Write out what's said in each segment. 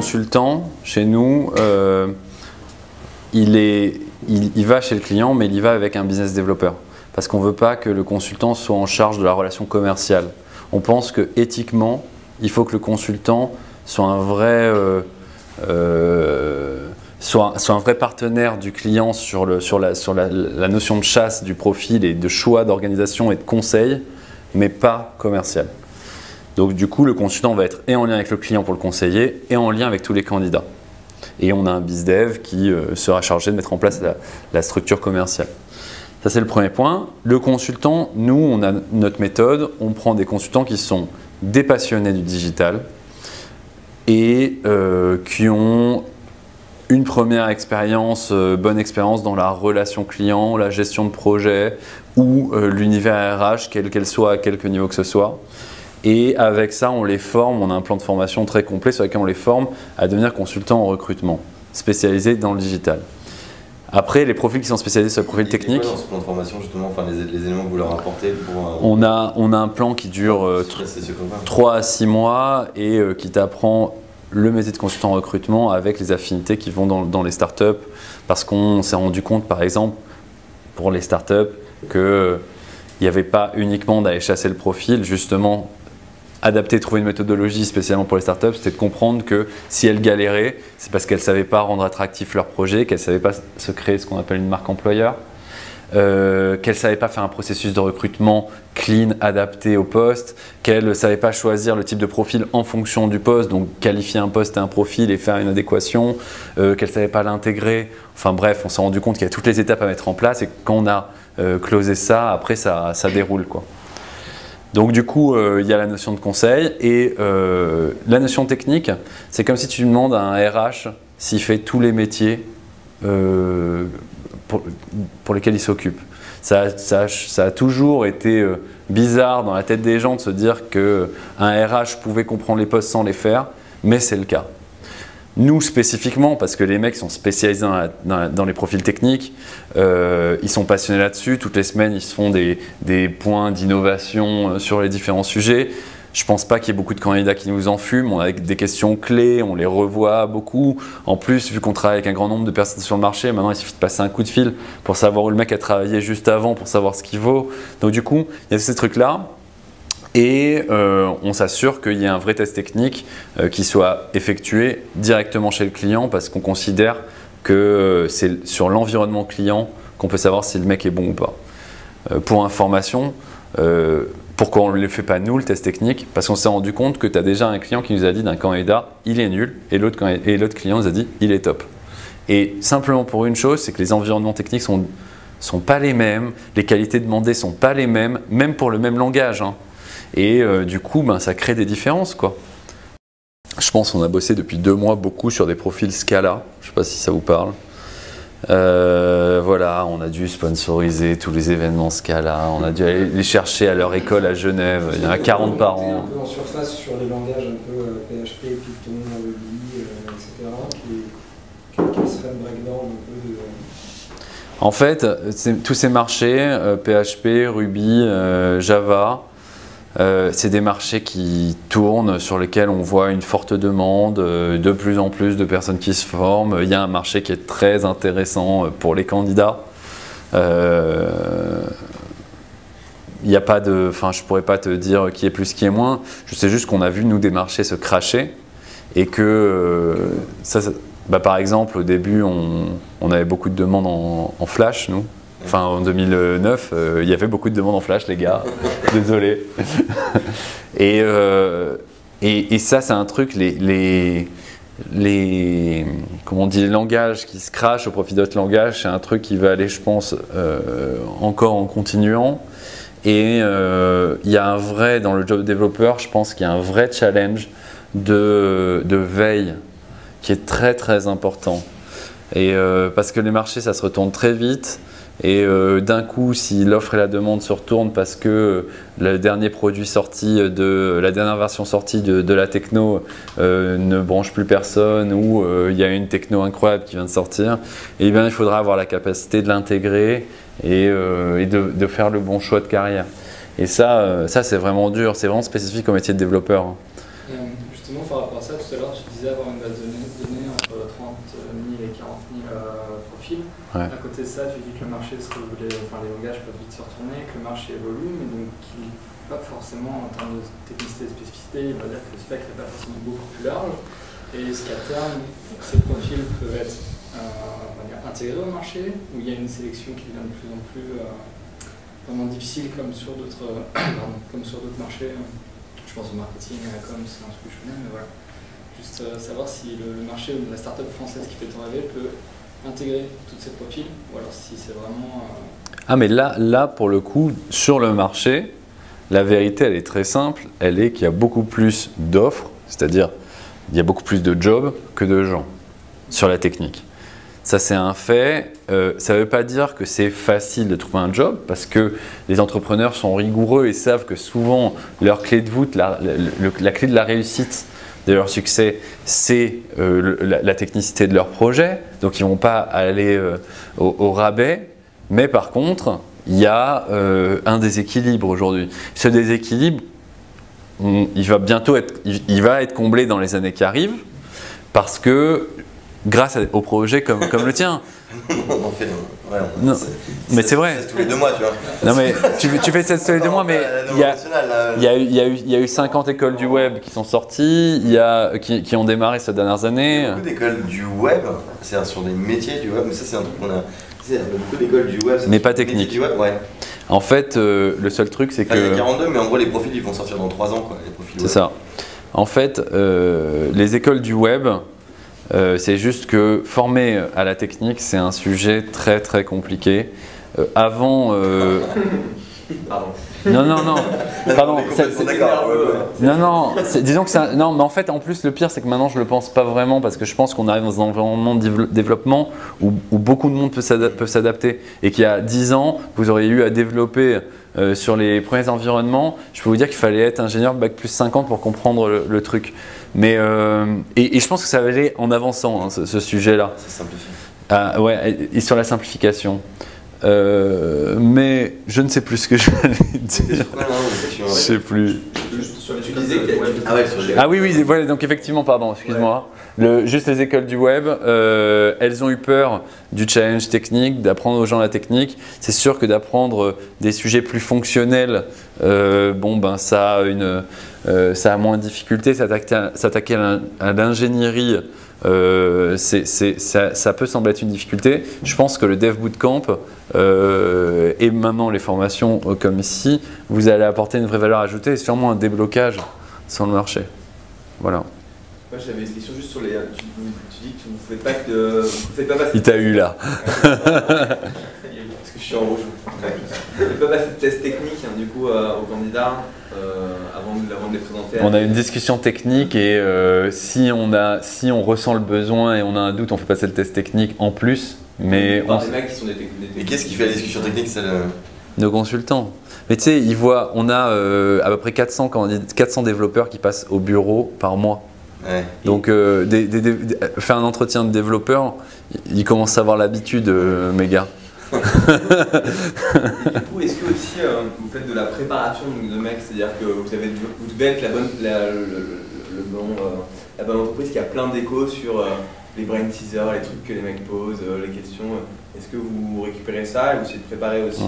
consultant, chez nous, il va chez le client, mais il y va avec un business développeur. Parce qu'on ne veut pas que le consultant soit en charge de la relation commerciale. On pense que éthiquement, il faut que le consultant soit un vrai, soit un vrai partenaire du client sur la notion de chasse du profil et de choix d'organisation et de conseil, mais pas commercial. Donc du coup, le consultant va être et en lien avec le client pour le conseiller et en lien avec tous les candidats. Et on a un BizDev qui sera chargé de mettre en place la structure commerciale. Ça, c'est le premier point. Le consultant, nous, on a notre méthode. On prend des consultants qui sont des passionnés du digital et qui ont une première expérience, bonne expérience dans la relation client, la gestion de projet ou l'univers RH, quel qu'elle soit, à quelque niveau que ce soit. Et avec ça, on les forme, on a un plan de formation très complet sur lequel on les forme à devenir consultants en recrutement, spécialisés dans le digital. Après, les profils qui sont spécialisés sur le profil technique… Dans ce plan de formation, justement, enfin, les éléments que vous leur apportez pour… On a un plan qui dure 3 à 6 mois et qui t'apprend le métier de consultant en recrutement avec les affinités qui vont dans les startups. Parce qu'on s'est rendu compte, par exemple, pour les startups, qu'il n'y avait pas uniquement d'aller chasser le profil, justement… Adapter, trouver une méthodologie spécialement pour les startups, c'était de comprendre que si elles galéraient, c'est parce qu'elles ne savaient pas rendre attractif leur projet, qu'elles ne savaient pas se créer ce qu'on appelle une marque employeur, qu'elles ne savaient pas faire un processus de recrutement clean, adapté au poste, qu'elles ne savaient pas choisir le type de profil en fonction du poste, donc qualifier un poste et un profil et faire une adéquation, qu'elles ne savaient pas l'intégrer. Enfin bref, on s'est rendu compte qu'il y a toutes les étapes à mettre en place et quand on a closé ça, après ça déroule, quoi. Donc du coup, il y a la notion de conseil et la notion technique, c'est comme si tu demandes à un RH s'il fait tous les métiers pour lesquels il s'occupe. Ça a toujours été bizarre dans la tête des gens de se dire qu'un RH pouvait comprendre les postes sans les faire, mais c'est le cas. Nous spécifiquement, parce que les mecs sont spécialisés dans les profils techniques, ils sont passionnés là-dessus. Toutes les semaines, ils se font des points d'innovation sur les différents sujets. Je ne pense pas qu'il y ait beaucoup de candidats qui nous en fument. On a des questions clés, on les revoit beaucoup. En plus, vu qu'on travaille avec un grand nombre de personnes sur le marché, maintenant il suffit de passer un coup de fil pour savoir où le mec a travaillé juste avant, pour savoir ce qu'il vaut. Donc du coup, il y a ces trucs-là. Et on s'assure qu'il y ait un vrai test technique qui soit effectué directement chez le client parce qu'on considère que c'est sur l'environnement client qu'on peut savoir si le mec est bon ou pas. Pour information, pourquoi on ne le fait pas nous, le test technique? Parce qu'on s'est rendu compte que tu as déjà un client qui nous a dit d'un candidat il est nul et l'autre client nous a dit il est top. Et simplement pour une chose, c'est que les environnements techniques sont pas les mêmes, les qualités demandées sont pas les mêmes, même pour le même langage, hein. Et du coup, ça crée des différences, quoi. Je pense qu'on a bossé depuis 2 mois beaucoup sur des profils Scala. Je ne sais pas si ça vous parle. Voilà, on a dû sponsoriser tous les événements Scala. On a dû aller les chercher à leur école à Genève. Il y en a 40 par an. Un peu en surface sur les langages un peu PHP, Python, Ruby, etc. Quel serait le breakdown un peu de… En fait, tous ces marchés, PHP, Ruby, Java, c'est des marchés qui tournent, sur lesquels on voit une forte demande, de plus en plus de personnes qui se forment. Il y a un marché qui est très intéressant pour les candidats. Il n'y a pas de, je ne pourrais pas te dire qui est plus, qui est moins. Je sais juste qu'on a vu, nous, des marchés se cracher et que par exemple, au début, on avait beaucoup de demandes en Flash, nous. Enfin, en 2009, il y avait beaucoup de demandes en Flash, les gars. Désolé. Et ça, c'est un truc, comment on dit, les langages qui se crachent au profit d'autres langages, c'est un truc qui va aller, je pense, encore en continuant. Et il y a un vrai, dans le job développeur, je pense qu'il y a un vrai challenge de veille qui est très très important. Et parce que les marchés, ça se retourne très vite. Et d'un coup, si l'offre et la demande se retournent parce que le dernier produit sorti la dernière version sortie de la techno ne branche plus personne ou il y a une techno incroyable qui vient de sortir, et bien il faudra avoir la capacité de l'intégrer et de faire le bon choix de carrière. Et ça c'est vraiment dur, c'est vraiment spécifique au métier de développeur. Justement, par rapport à ça, tout à l'heure, tu disais avoir une base de données. Ouais. À côté de ça, tu dis que le marché les langages peuvent vite se retourner, que le marché évolue, mais donc qu'il n'est pas forcément en termes de technicité et de spécificité, il va dire que le spectre n'est pas forcément beaucoup plus large. Et est-ce qu'à terme, ces profils peuvent être intégrés au marché, où il y a une sélection qui devient de plus en plus vraiment difficile comme sur d'autres marchés. Je pense au marketing, à la com, c'est un truc que je connais, mais voilà. Juste savoir si le marché ou la start-up française qui fait ton rêver peut intégrer tous ces profils, ou alors si c'est vraiment... Ah mais là, pour le coup, sur le marché, la vérité, elle est très simple, elle est qu'il y a beaucoup plus d'offres, c'est-à-dire il y a beaucoup plus de jobs que de gens sur la technique. Ça, c'est un fait. Ça ne veut pas dire que c'est facile de trouver un job parce que les entrepreneurs sont rigoureux et savent que souvent, leur clé de voûte, la clé de la réussite de leur succès, c'est la technicité de leur projet. Donc, ils ne vont pas aller au rabais. Mais par contre, il y a un déséquilibre aujourd'hui. Ce déséquilibre, il va être comblé dans les années qui arrivent parce que grâce au projet comme le tien. On fait, ouais, non, mais c'est vrai. Tous les 2 mois, tu vois. Non mais tu fais ça tous les 2 mois, mais il y a eu 50 écoles du web qui sont sorties, qui ont démarré ces dernières années. Il y a beaucoup d'écoles du web, c'est sur des métiers du web, mais ça c'est un truc qu'on a. Il y a beaucoup d'écoles du web. Mais pas technique. Du web, ouais. En fait, le seul truc c'est que. Il y a 42, mais en gros les profils ils vont sortir dans 3 ans, quoi. C'est ça. En fait, les écoles du web. C'est juste que former à la technique, c'est un sujet très très compliqué. Avant. Pardon. Non. Pardon. Non. Disons que c'est. Non, mais en fait, en plus, le pire, c'est que maintenant, je le pense pas vraiment parce que je pense qu'on arrive dans un environnement de développement où beaucoup de monde peut s'adapter et qu'il y a 10 ans, vous auriez eu à développer sur les premiers environnements. Je peux vous dire qu'il fallait être ingénieur bac plus 50 pour comprendre le truc. Mais et je pense que ça va aller en avançant, hein, ce sujet-là. C'est simplifié. Ouais, et sur la simplification. Mais je ne sais plus ce que je voulais dire. Je sais plus. Ah oui, voilà, donc effectivement, pardon, excuse-moi. Juste les écoles du web, elles ont eu peur du challenge technique, d'apprendre aux gens la technique. C'est sûr que d'apprendre des sujets plus fonctionnels, ça a moins de difficultés. S'attaquer à l'ingénierie, ça peut sembler être une difficulté. Je pense que le Dev Bootcamp et maintenant les formations comme ici, vous allez apporter une vraie valeur ajoutée et sûrement un déblocage sur le marché. Voilà. Moi j'avais une question juste sur les. Tu dis que vous ne faites pas passer. Il t'a eu là. Parce que je suis en rouge. Vous ne faites pas passer de test technique du coup aux candidats avant de les présenter. On a une discussion technique et si on ressent le besoin et on a un doute, on fait passer le test technique en plus. Mais des mecs qui sont des Mais qu'est-ce qui fait la discussion technique? Nos consultants. Mais tu sais, on a à peu près 400 développeurs qui passent au bureau par mois. Ouais. Donc, faire un entretien de développeur, ils commencent à avoir l'habitude, mes gars. Et du coup, est-ce que aussi vous faites de la préparation de mecs, c'est-à-dire que vous devez être la bonne entreprise qui a plein d'échos sur les brain teasers, les trucs que les mecs posent, les questions. Est-ce que vous récupérez ça et vous essayez de préparer aussi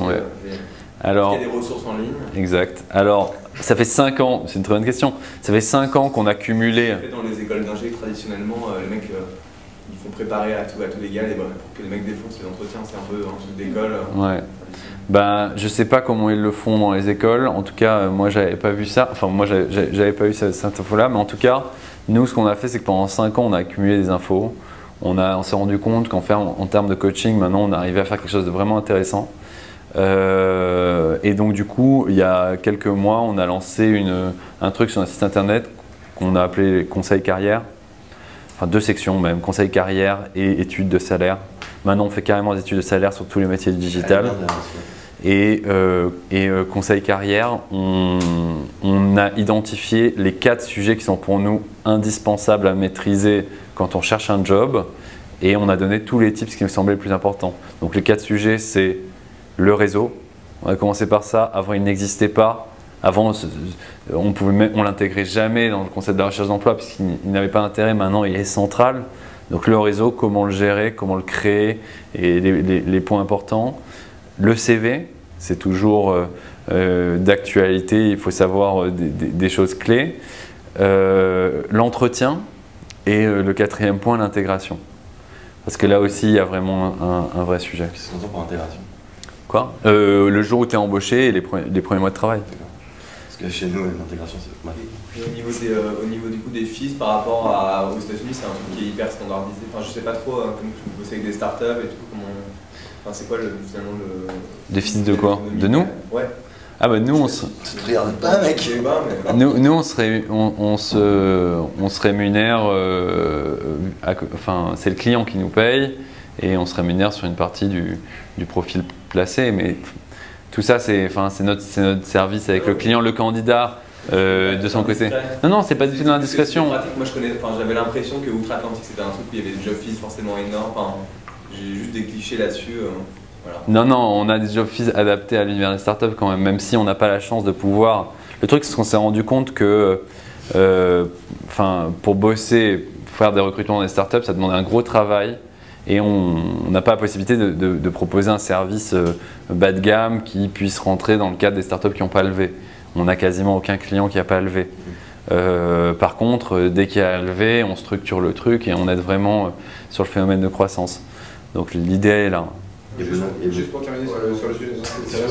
Alors, est-ce qu'il y a des ressources en ligne? Exact. Alors, ça fait 5 ans, c'est une très bonne question, ça fait 5 ans qu'on a cumulé… Dans les écoles d'ingé, traditionnellement, les mecs ils font préparer à tous les gars pour que les mecs défoncent les entretiens, c'est un peu un truc d'école. Ouais. Ben, je sais pas comment ils le font dans les écoles, en tout cas, moi j'avais pas vu ça, enfin moi j'avais pas eu cette info-là, mais en tout cas, nous ce qu'on a fait, c'est que pendant 5 ans, on a accumulé des infos, on s'est rendu compte qu'en termes de coaching, maintenant on arrivait à faire quelque chose de vraiment intéressant. Et donc du coup, il y a quelques mois, on a lancé un truc sur un site internet qu'on a appelé Conseil Carrière. Enfin 2 sections même, Conseil Carrière et études de salaire. Maintenant, on fait carrément des études de salaire sur tous les métiers du digital. Et Conseil Carrière, on a identifié les 4 sujets qui sont pour nous indispensables à maîtriser quand on cherche un job. Et on a donné tous les tips qui me semblaient les plus importants. Donc les 4 sujets, c'est le réseau. On a commencé par ça. Avant, il n'existait pas. Avant, on l'intégrait jamais dans le concept de la recherche d'emploi puisqu'il n'avait pas d'intérêt. Maintenant, il est central. Donc le réseau, comment le gérer, comment le créer et les points importants. Le CV, c'est toujours d'actualité, il faut savoir des choses clés. L'entretien et le quatrième point, l'intégration. Parce que là aussi, il y a vraiment un vrai sujet. Qu'est-ce qu'on entend par intégration? Quoi le jour où tu es embauché et les premiers mois de travail. Parce que chez nous, l'intégration, c'est mal. Et au niveau du coup des fees par rapport aux États-Unis, c'est un truc qui est hyper standardisé. Enfin, je sais pas trop, comme tu bosses avec des startups et tout, comment. Enfin, c'est quoi finalement le. Des fees de quoi? De nous? Ouais. Ah bah nous on se. Tu te regardes pas, mec. Nous on se rémunère. Enfin, c'est le client qui nous paye et on se rémunère sur une partie du profil placé. Mais tout ça, c'est notre service avec le client, le candidat. De son côté. Non, c'est pas du tout dans la discrétion. Moi, j'avais l'impression que Outre-Atlantique, c'était un truc où il y avait des job fees forcément énormes. Enfin, j'ai juste des clichés là-dessus. Voilà. Non, on a des job fees adaptés à l'univers des startups quand même si on n'a pas la chance de pouvoir. Le truc, c'est qu'on s'est rendu compte que pour bosser, faire des recrutements dans des startups, ça demandait un gros travail. Et on n'a pas la possibilité de proposer un service bas de gamme qui puisse rentrer dans le cadre des startups qui n'ont pas levé. On n'a quasiment aucun client qui n'a pas levé. Par contre, dès qu'il y a levé, on structure le truc et on aide vraiment sur le phénomène de croissance. Donc l'idée est là. Juste pour terminer sur le sujet de c'est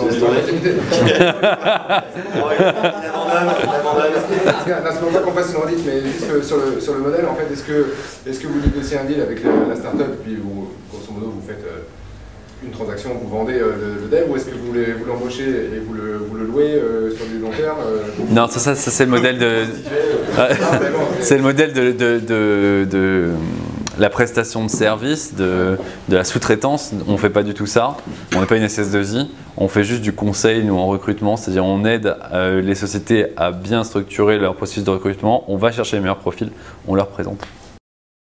pour ça qu'on fasse une redite, mais juste sur le modèle, en fait, est-ce que vous négociez un deal avec la startup, puis vous, grosso modo, vous faites une transaction, vous vendez le dev, ou est-ce que vous l'embauchez et vous le louez sur du long terme Non, ça c'est le modèle de. C'est le modèle de la prestation de service, de la sous-traitance. On ne fait pas du tout ça. On n'est pas une SS2I. On fait juste du conseil, nous, en recrutement. C'est-à-dire on aide les sociétés à bien structurer leur processus de recrutement. On va chercher les meilleurs profils, on leur présente.